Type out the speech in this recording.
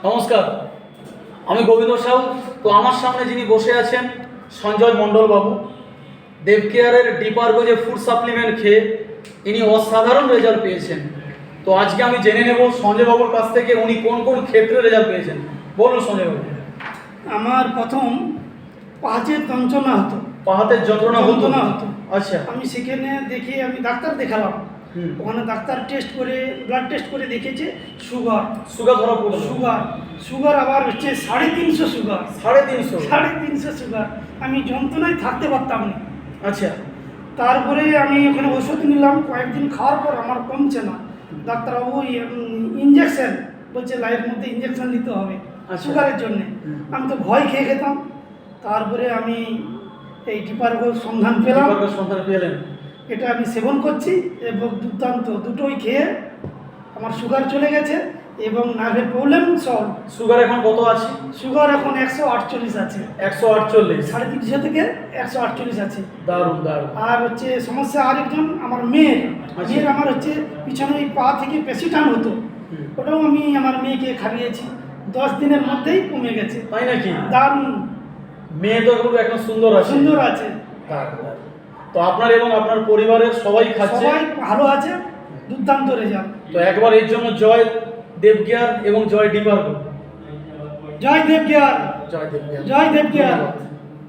নমস্কার, আমি গোবিন্দ সাউ। তো আমার সামনে যিনি বসে আছেন সঞ্জয় মণ্ডল বাবু, দেবকেয়ারের ডিপার্গো যে ফুড সাপ্লিমেন্ট খেয়ে ইনি অসাধারণ রেজাল্ট পেয়েছেন। তো আজকে আমি জেনে নেব সঞ্জয় বাবুর কাছ থেকে উনি কোন কোন ক্ষেত্রে রেজাল্ট পেয়েছেন। বলুন সঞ্জয় বাবু। আমার প্রথম পাহাচের যন্ত্রণা হতো। পাহাতের যন্ত্রণা হতো? আচ্ছা, আমি সেখানে দেখে আমি ডাক্তার দেখালাম। ওখানে ডাক্তার টেস্ট করে ব্লাড টেস্ট করে দেখেছে সুগার ধরা পড়লো। সুগার আবার হচ্ছে 350 সুগার। 350 সুগার। আমি যন্ত্রণায় থাকতে পারতাম না। আচ্ছা, তারপরে আমি ওখানে ওষুধ নিলাম, কয়েকদিন খাওয়ার পর আমার কমছে না। ডাক্তারবাবু ইঞ্জেকশন বলছে, লাইফের মধ্যে ইঞ্জেকশন নিতে হবে সুগারের জন্য। আমি তো ভয় খেয়ে খেতাম। তারপরে আমি এই ডিপার্গোর সন্ধান পেলাম। এটা আমি সেবন করছি এবং দুর্দান্ত, দুটোই খেয়ে আমার সুগার চলে গেছে এবং নার্ভের প্রবলেম সলভ। সুগার এখন কত আছে? সুগার এখন 148 আছে। 148? 350 থেকে 148 আছে। দারুণ দারুণ। আর হচ্ছে সমস্যা আরেকজন আমার মেয়ের আমার হচ্ছে পিছনে ওই পা থেকে পেশি টান হতো, ওটাও আমি আমার মেয়েকে খাইয়েছি। 10 দিনের মধ্যেই কমে গেছে। তাই নাকি? দারুণ। মেয়ে তো এখন সুন্দর আছে। তো আপনার এবং আপনার পরিবারের সবাই খাচ্ছে? সবাই ভালো আছে, দুর্দান্ত রেজাল্ট। তো একবার এর জন্য জয় দেবকেয়ার এবং জয় ডিপার্গো। জয় দেবকেয়ার। জয় দেবকেয়ার।